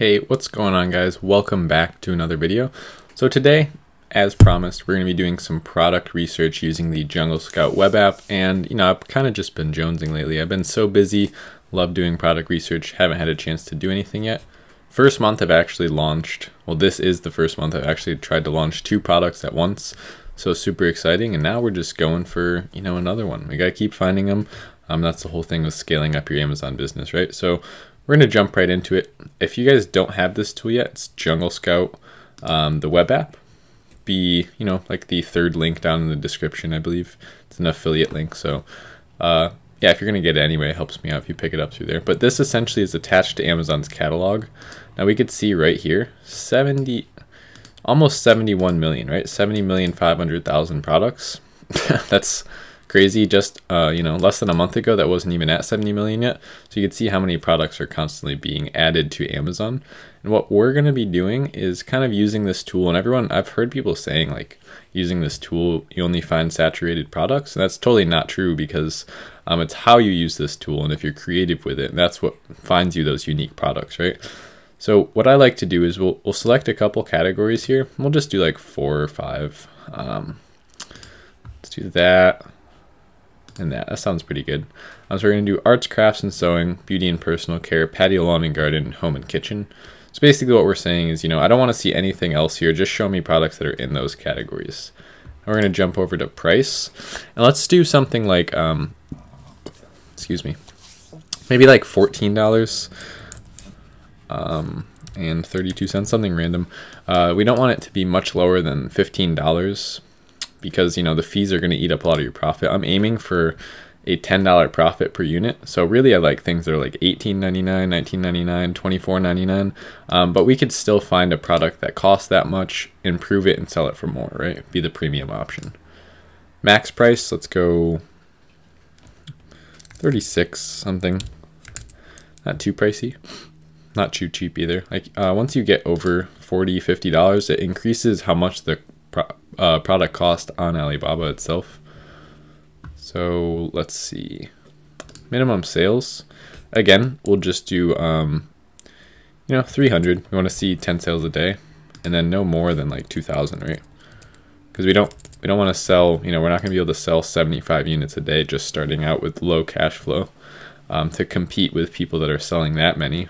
Hey, what's going on, guys? Welcome back to another video. So today, as promised, we're going to be doing some product research using the Jungle Scout web app. And I've kind of just been jonesing lately. I've been so busy, love doing product research, haven't had a chance to do anything yet. First month I've actually launched, well, this is the first month I've actually tried to launch 2 products at once. So super exciting. And now we're just going for, another one. We got to keep finding them. That's the whole thing with scaling up your Amazon business, right? So we're going to jump right into it. If you guys don't have this tool yet, it's Jungle Scout, the web app. Be, like the third link down in the description, I believe. It's an affiliate link. So, yeah, if you're going to get it anyway, it helps me out if you pick it up through there. But this essentially is attached to Amazon's catalog. Now we could see right here, almost 71 million, right? 70,500,000 products. That's crazy. Just less than a month ago that wasn't even at 70 million yet. So you can see how many products are constantly being added to Amazon. And what we're going to be doing is kind of using this tool, and I've heard people saying like using this tool you only find saturated products, and that's totally not true, because it's how you use this tool, and if you're creative with it, that's what finds you those unique products, right? So what I like to do is we'll select a couple categories here. We'll just do like 4 or 5. Let's do that. And that sounds pretty good. So we're going to do arts, crafts, and sewing, beauty and personal care, patio, lawn and garden, home and kitchen. So basically what we're saying is, I don't want to see anything else here. Just show me products that are in those categories. And we're going to jump over to price. And let's do something like, maybe like $14 and 32 cents, something random. We don't want it to be much lower than $15. Because the fees are going to eat up a lot of your profit. I'm aiming for a $10 profit per unit. So really I like things that are like $18.99, $19.99, $24.99. But we could still find a product that costs that much, improve it, and sell it for more, right? Be the premium option. Max price, let's go 36 something. Not too pricey. Not too cheap either. Like once you get over $40, $50, it increases how much the product cost on Alibaba itself. So let's see, minimum sales, again we'll just do 300. We want to see 10 sales a day, and then no more than like 2,000, right? Because we don't want to sell, we're not going to be able to sell 75 units a day just starting out with low cash flow to compete with people that are selling that many.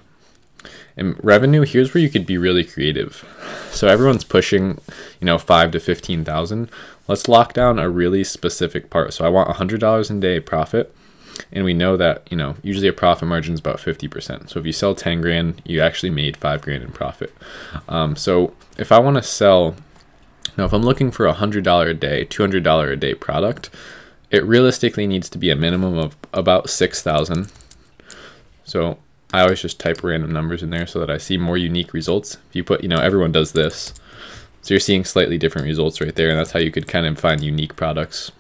And revenue, here's where you could be really creative. So everyone's pushing, 5 to 15,000. Let's lock down a really specific part. So I want $100 a day profit. And we know that, usually a profit margin is about 50%. So if you sell 10 grand, you actually made 5 grand in profit. So if I want to sell, if I'm looking for $100 a day, $200 a day product, it realistically needs to be a minimum of about 6,000. So I always just type random numbers in there so that I see more unique results. If you put, everyone does this. So you're seeing slightly different results right there, and that's how you could kind of find unique products.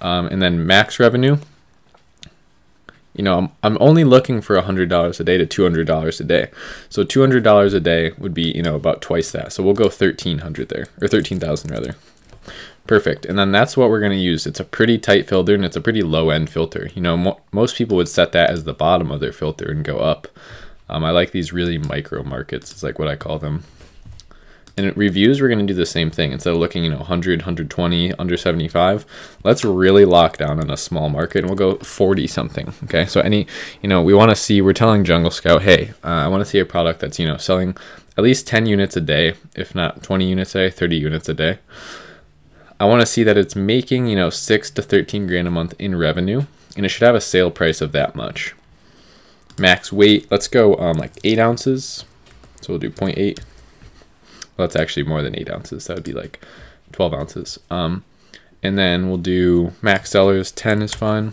And then max revenue, I'm only looking for $100 a day to $200 a day. So $200 a day would be, about twice that. So we'll go 1,300 there, or 13,000 rather. Perfect. And then that's what we're going to use. It's a pretty tight filter, and it's a pretty low end filter. Most people would set that as the bottom of their filter and go up. I like these really micro markets. It's like what I call them. And reviews, we're going to do the same thing. Instead of looking, 100, 120, under 75, let's really lock down on a small market, and we'll go 40 something. Okay. So we want to see, we're telling Jungle Scout, hey, I want to see a product that's, selling at least 10 units a day, if not 20 units a day, 30 units a day. I want to see that it's making, 6 to 13 grand a month in revenue, and it should have a sale price of that much. Max weight, let's go like 8 ounces. So we'll do 0.8. Well, that's actually more than 8 ounces. That would be like 12 ounces. And then we'll do max sellers, 10 is fine.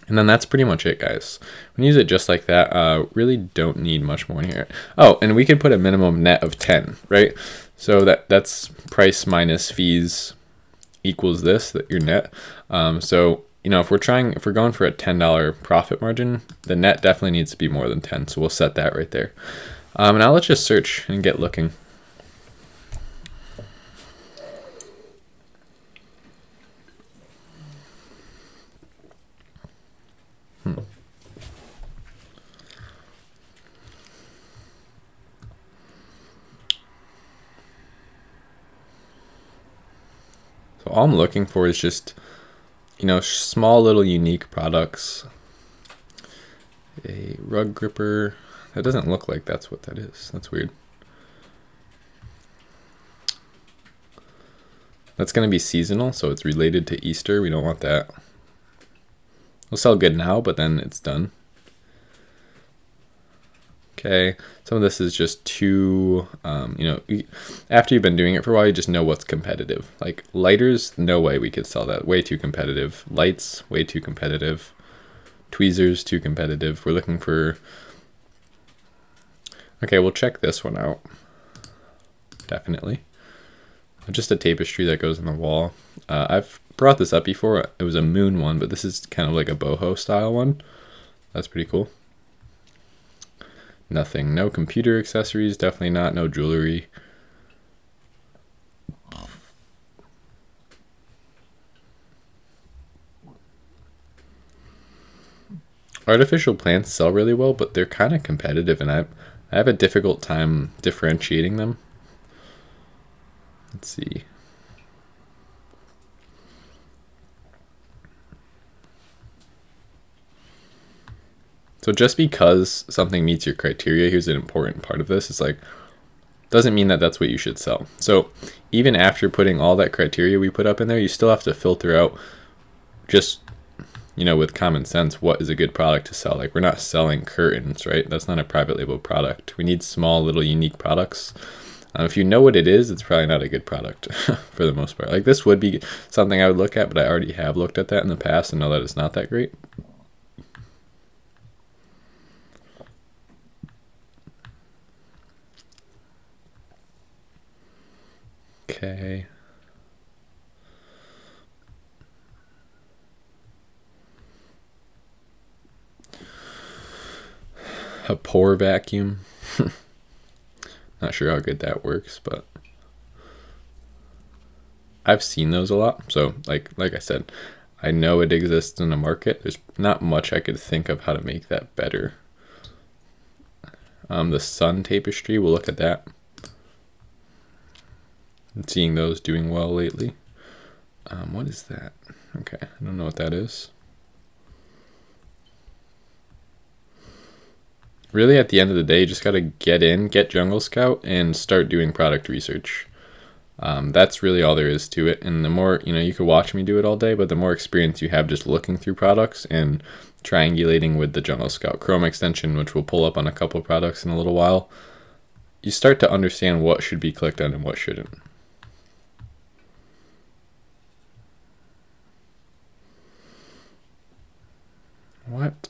And then that's pretty much it, guys. When you use it just like that, really don't need much more in here. Oh, and we could put a minimum net of 10, right? So that's price minus fees equals this, that your net. So if we're going for a $10 profit margin, the net definitely needs to be more than 10. So we'll set that right there. Now let's just search and get looking. all I'm looking for is just, you know, small little unique products. A rug gripper. That doesn't look like that's what that is. That's weird. That's going to be seasonal, so it's related to Easter. We don't want that. We'll sell good now, but then it's done. Okay, some of this is just too, you know, after you've been doing it for a while, you just know what's competitive. Like lighters, no way we could sell that. Way too competitive. Lights, way too competitive. Tweezers, too competitive. We're looking for... Okay, we'll check this one out. Definitely. Just a tapestry that goes on the wall. I've brought this up before. It was a moon one, but this is kind of like a boho style one. That's pretty cool. Nothing. No computer accessories. Definitely not. No jewelry. Artificial plants sell really well, but they're kind of competitive, and I have a difficult time differentiating them. Let's see. So just because something meets your criteria, here's an important part of this. It's like, doesn't mean that that's what you should sell. So even after putting all that criteria we put up in there, you still have to filter out just, you know, with common sense, what is a good product to sell. Like, we're not selling curtains, right? That's not a private label product. We need small little unique products. If you know what it is, it's probably not a good product for the most part. Like, this would be something I would look at, but I already have looked at that in the past and know that it's not that great. Okay. A pour vacuum. Not sure how good that works, but I've seen those a lot. So like I said, I know it exists in the market. There's not much I could think of how to make that better. The sun tapestry, we'll look at that. I'm seeing those doing well lately. What is that? Okay, I don't know what that is. Really, at the end of the day, you just got to get Jungle Scout and start doing product research. That's really all there is to it. And the more, you know, you could watch me do it all day, but the more experience you have just looking through products and triangulating with the Jungle Scout Chrome extension, which we'll pull up on a couple products in a little while, you start to understand what should be clicked on and what shouldn't. What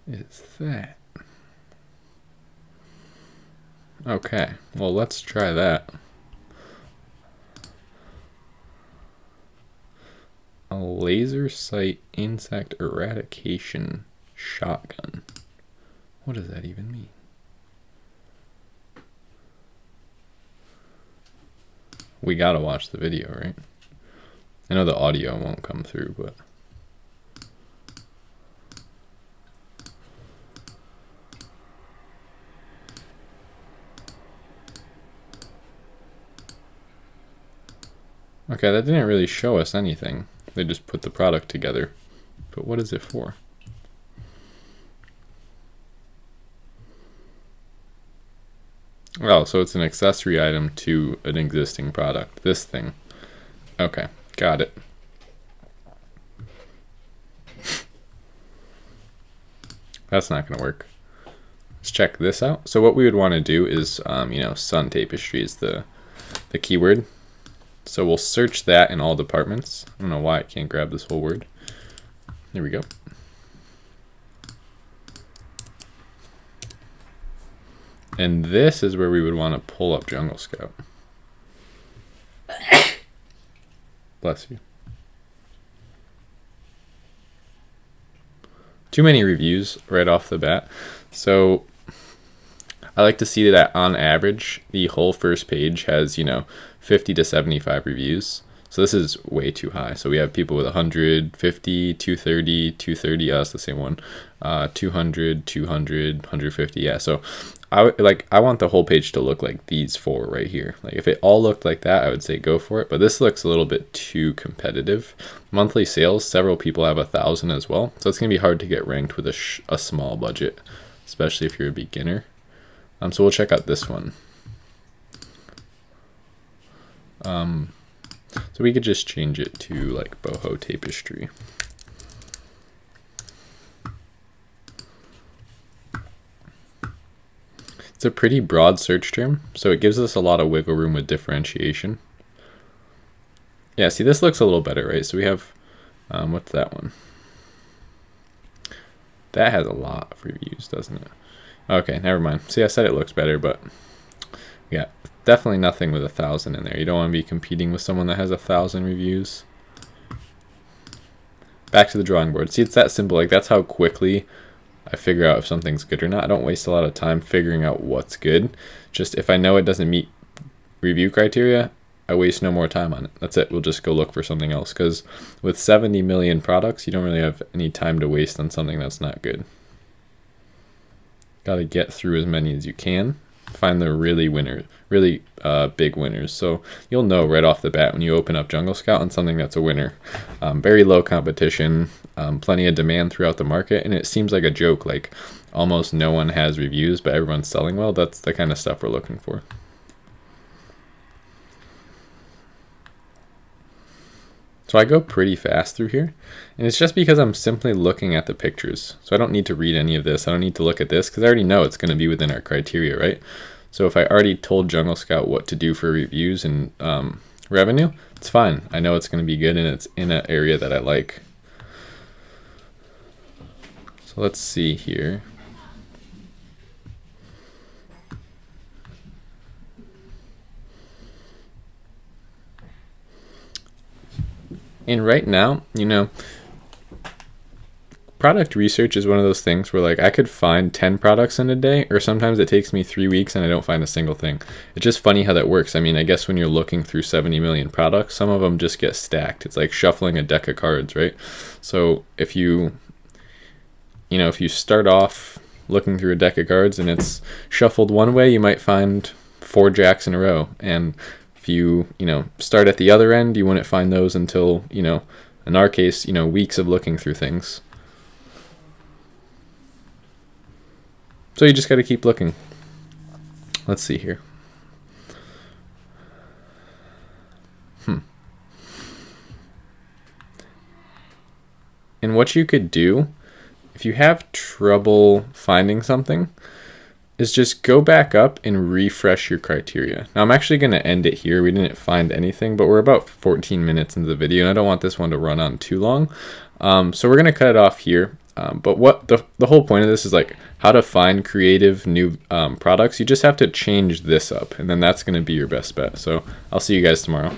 is that? Okay, well, let's try that. A laser sight insect eradication shotgun. What does that even mean? We gotta watch the video, right? I know the audio won't come through, but... Okay, that didn't really show us anything. They just put the product together. But what is it for? Oh, so it's an accessory item to an existing product. This thing. Okay, got it. That's not going to work. Let's check this out. So what we would want to do is, you know, sun tapestry is the keyword. So we'll search that in all departments. I don't know why I can't grab this whole word. There we go. And this is where we would want to pull up Jungle Scout. Bless you. Too many reviews right off the bat. So I like to see that on average, the whole first page has, you know, 50 to 75 reviews. So this is way too high. So we have people with 150, 230, 230, that's the same one, 200, 200, 150. Yeah, so I want the whole page to look like these four right here. Like if it all looked like that, I would say go for it. But this looks a little bit too competitive. Monthly sales, several people have 1,000 as well. So it's gonna be hard to get ranked with a small budget, especially if you're a beginner. So we'll check out this one. So we could just change it to like boho tapestry. It's a pretty broad search term, so it gives us a lot of wiggle room with differentiation. Yeah, see, this looks a little better, right? So we have, what's that one? That has a lot of reviews, doesn't it? Okay, never mind. See, I said it looks better, but yeah, definitely nothing with 1,000 in there. You don't want to be competing with someone that has 1,000 reviews. Back to the drawing board. See, it's that simple. Like, that's how quickly I figure out if something's good or not. I don't waste a lot of time figuring out what's good. Just if I know it doesn't meet review criteria, I waste no more time on it. That's it. We'll just go look for something else, because with 70 million products, you don't really have any time to waste on something that's not good. Got to get through as many as you can. Find the really big winners. So you'll know right off the bat when you open up Jungle Scout on something that's a winner. Very low competition, plenty of demand throughout the market, and it seems like a joke, like almost no one has reviews but everyone's selling well. That's the kind of stuff we're looking for. So I go pretty fast through here, and it's just because I'm simply looking at the pictures. So I don't need to read any of this. I don't need to look at this because I already know it's going to be within our criteria, right? So if I already told Jungle Scout what to do for reviews and revenue, it's fine. I know it's going to be good, and it's in an area that I like. So let's see here. And right now, you know, product research is one of those things where like I could find 10 products in a day, or sometimes it takes me 3 weeks and I don't find a single thing. It's just funny how that works. I mean, I guess when you're looking through 70 million products, some of them just get stacked. It's like shuffling a deck of cards, right? So if you start off looking through a deck of cards and it's shuffled one way, you might find 4 jacks in a row. And if you start at the other end, you wouldn't find those until, in our case, weeks of looking through things. So you just got to keep looking. Let's see here. And what you could do, if you have trouble finding something, is just go back up and refresh your criteria. Now I'm actually going to end it here. We didn't find anything, but we're about 14 minutes into the video, and I don't want this one to run on too long. So we're going to cut it off here. But what the whole point of this is like how to find creative new products. You just have to change this up, and then that's going to be your best bet. So I'll see you guys tomorrow.